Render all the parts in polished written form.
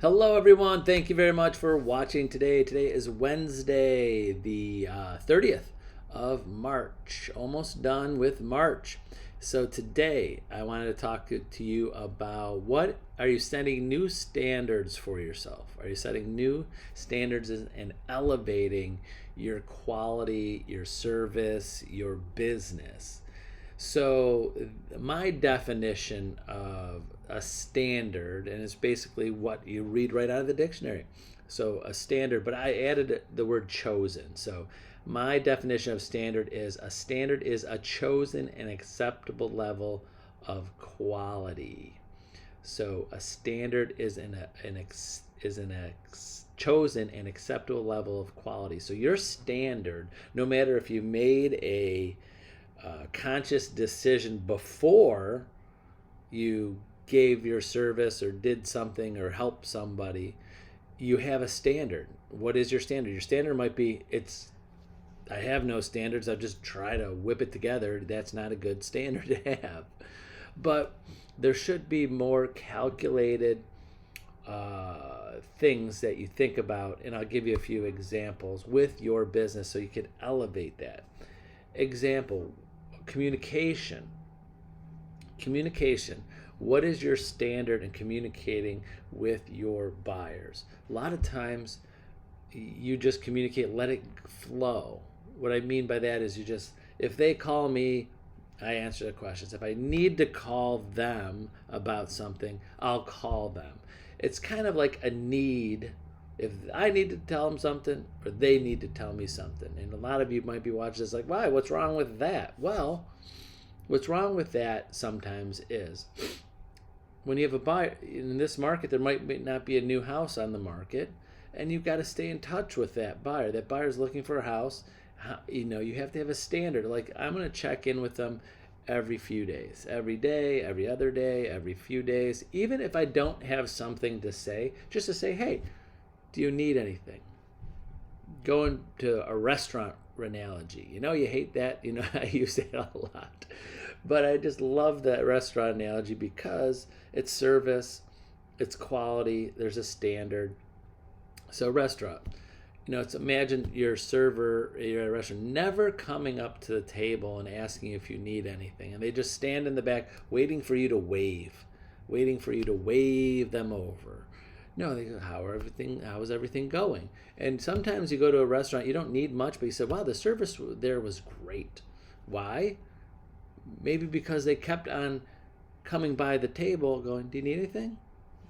Hello, everyone. Thank you very much for watching today. Today is Wednesday, the 30th of March. Almost done with March. So today, I wanted to talk to you about what are you setting new standards for yourself? Are you setting new standards and elevating your quality, your service, your business? So, my definition of a standard, and it's basically what you read right out of the dictionary. So, a standard, but I added the word chosen. So, my definition of standard is a chosen and acceptable level of quality. So, a standard is chosen and acceptable level of quality. So, your standard, no matter if you made a conscious decision before you gave your service or did something or helped somebody, you have a standard. What is your standard? Your standard might be I have no standards. I just try to whip it together. That's not a good standard to have. But there should be more calculated things that you think about, and I'll give you a few examples with your business so you can elevate that. Example: communication. Communication. What is your standard in communicating with your buyers? A lot of times you just communicate, let it flow. What I mean by that is if they call me, I answer the questions. If I need to call them about something, I'll call them. It's kind of like a need. If I need to tell them something or they need to tell me something. And a lot of you might be watching this like, why? What's wrong with that? Well, what's wrong with that sometimes is when you have a buyer in this market, there might not be a new house on the market, and you've got to stay in touch with that buyer. That buyer's looking for a house. You have to have a standard. Like, I'm going to check in with them every few days, every day, every other day, every few days. Even if I don't have something to say, just to say, hey, do you need anything? Going to a restaurant analogy. You hate that. I use that a lot. But I just love that restaurant analogy because it's service, it's quality, there's a standard. So, restaurant. It's imagine your server, you're at a restaurant, never coming up to the table and asking if you need anything. And they just stand in the back waiting for you to wave them over. No, they go, how is everything going? And sometimes you go to a restaurant, you don't need much, but you said, wow, the service there was great. Why? Maybe because they kept on coming by the table going, do you need anything?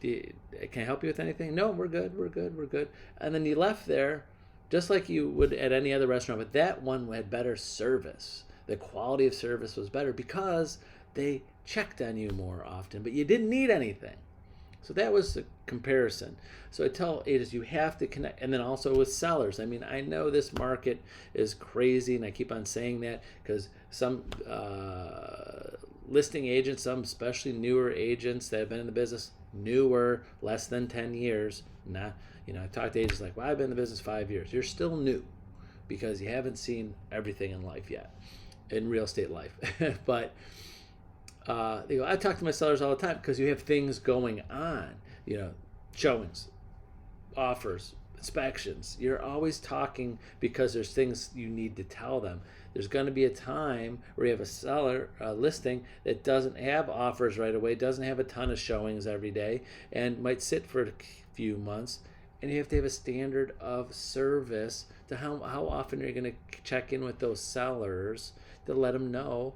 Can I help you with anything? No, we're good. And then you left there just like you would at any other restaurant, but that one had better service. The quality of service was better because they checked on you more often, but you didn't need anything. So that was the comparison. So I tell agents you have to connect, and then also with sellers. I mean, I know this market is crazy, and I keep on saying that because some listing agents, some especially newer agents that have been in the business, newer, less than 10 years. Not, I talk to agents like, well, I've been in the business 5 years. You're still new because you haven't seen everything in life yet, in real estate life. But I talk to my sellers all the time because you have things going on, showings, offers, inspections. You're always talking because there's things you need to tell them. There's going to be a time where you have a seller listing that doesn't have offers right away, doesn't have a ton of showings every day, and might sit for a few months. And you have to have a standard of service to how often are you going to check in with those sellers to let them know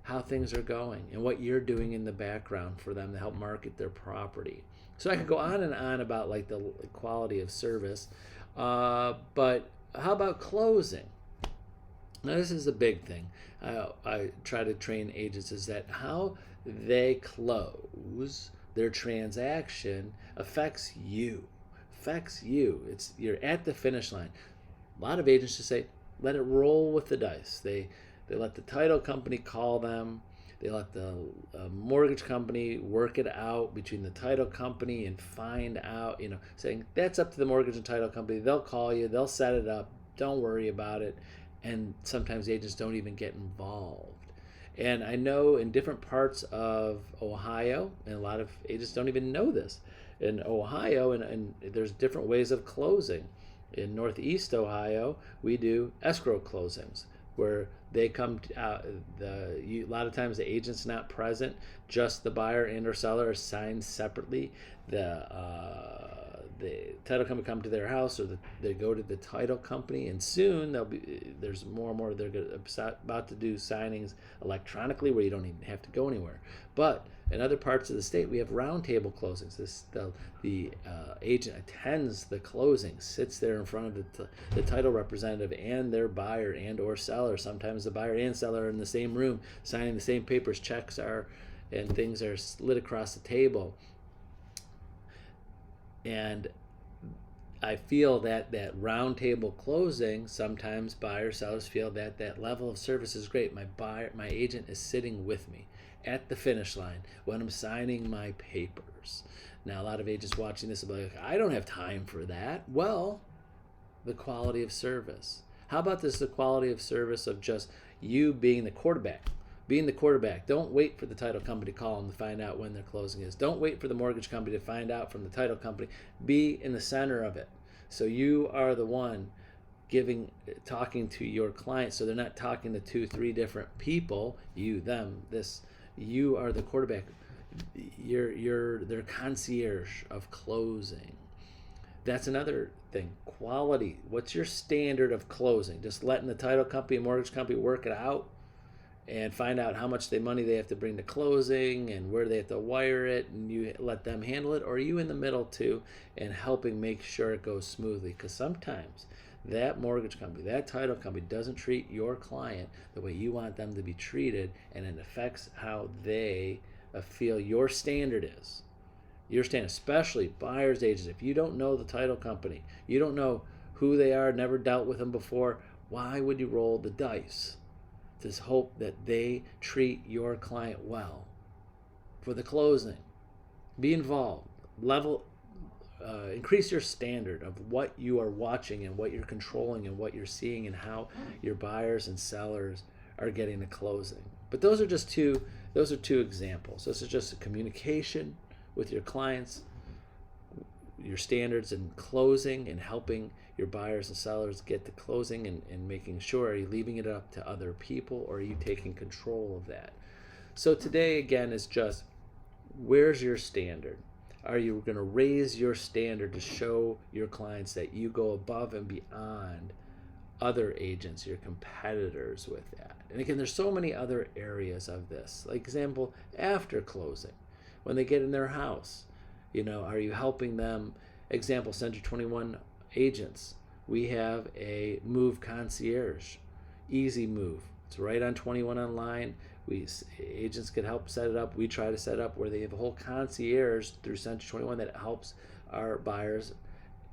how things are going and what you're doing in the background for them to help market their property. So I could go on and on about like the quality of service, but how about closing? Now this is a big thing. I try to train agents is that how they close their transaction affects you. You're at the finish line. A lot of agents just say, let it roll with the dice. They let the title company call them. They let the mortgage company work it out between the title company and find out, saying that's up to the mortgage and title company. They'll call you. They'll set it up. Don't worry about it. And sometimes agents don't even get involved. And I know in different parts of Ohio, and a lot of agents don't even know this, in Ohio, and there's different ways of closing. In Northeast Ohio, we do escrow closings where they come a lot of times the agent's not present, just the buyer and or seller are signed separately. The title company come to their house, or they go to the title company, and soon there's more and more they're about to do signings electronically where you don't even have to go anywhere. But in other parts of the state, we have roundtable closings. The agent attends the closing, sits there in front of the title representative and their buyer and or seller. Sometimes the buyer and seller are in the same room, signing the same papers, and things are slid across the table. And I feel that roundtable closing, sometimes buyers, sellers feel that level of service is great. My agent is sitting with me at the finish line when I'm signing my papers. Now, a lot of agents watching this will be like, I don't have time for that. Well, the quality of service. How about this, the quality of service of just you being the quarterback? Being the quarterback. Don't wait for the title company to call them to find out when their closing is. Don't wait for the mortgage company to find out from the title company. Be in the center of it. So you are the one talking to your client, so they're not talking to 2-3 different people, you, them, this. You are the quarterback. You're their concierge of closing. That's another thing. Quality. What's your standard of closing? Just letting the title company and mortgage company work it out and find out how much money they have to bring to closing and where they have to wire it, and you let them handle it? Or are you in the middle too and helping make sure it goes smoothly? Because sometimes that mortgage company, that title company doesn't treat your client the way you want them to be treated, and it affects how they feel your standard is. Your standard, especially buyer's agents. If you don't know the title company, you don't know who they are, never dealt with them before, why would you roll the dice to hope that they treat your client well for the closing? Be involved. Increase your standard of what you are watching and what you're controlling and what you're seeing and how your buyers and sellers are getting the closing. But those are two examples. This is just a communication with your clients, your standards in closing and helping your buyers and sellers get to closing, and making sure, are you leaving it up to other people or are you taking control of that? So today again is just, where's your standard? Are you going to raise your standard to show your clients that you go above and beyond other agents, your competitors, with that? And again, there's so many other areas of this. Like example, after closing, when they get in their house, are you helping them? Example, Century 21 agents. We have a move concierge, easy move. It's right on 21 online. Agents can help set it up. We try to set it up where they have a whole concierge through Century 21 that helps our buyers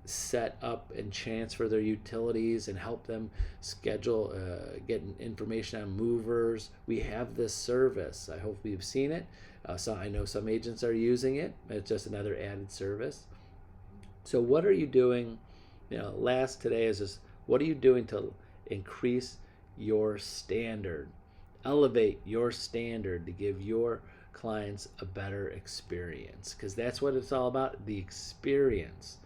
set up and transfer their utilities and help them schedule, get information on movers. We have this service. I hope you've seen it. So I know some agents are using it. It's just another added service. So what are you doing? Last today is just, what are you doing to increase your standard? Elevate your standard to give your clients a better experience, because that's what it's all about, the experience.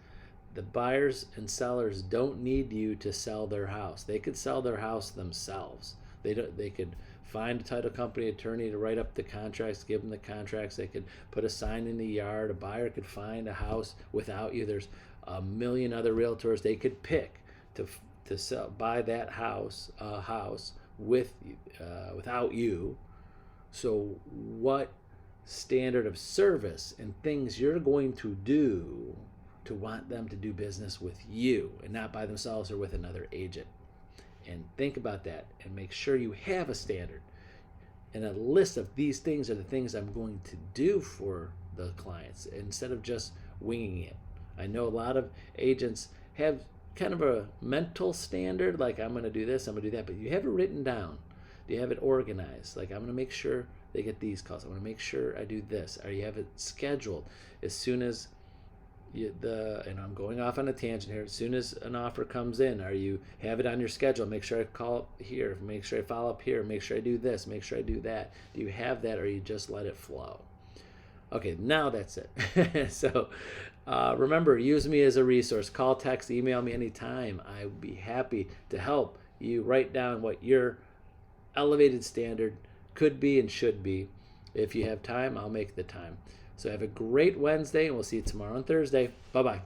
The buyers and sellers don't need you to sell their house. They could sell their house themselves. They could find a title company attorney to write up the contracts, give them the contracts. They could put a sign in the yard. A buyer could find a house without you. There's a million other realtors they could pick to buy that house without you. So what standard of service and things you're going to do to want them to do business with you and not by themselves or with another agent? And think about that and make sure you have a standard and a list of these things are the things I'm going to do for the clients instead of just winging it. I know a lot of agents have kind of a mental standard, like I'm going to do this, I'm going to do that, but you have it written down. Do you have it organized? Like, I'm going to make sure they get these calls. I'm going to make sure I do this. Or you have it scheduled as soon as I'm going off on a tangent here. As soon as an offer comes in, you have it on your schedule? Make sure I call up here. Make sure I follow up here. Make sure I do this. Make sure I do that. Do you have that, or you just let it flow? Okay, now that's it. So remember, use me as a resource. Call, text, email me anytime. I would be happy to help you write down what your elevated standard could be and should be. If you have time, I'll make the time. So have a great Wednesday, and we'll see you tomorrow on Thursday. Bye-bye.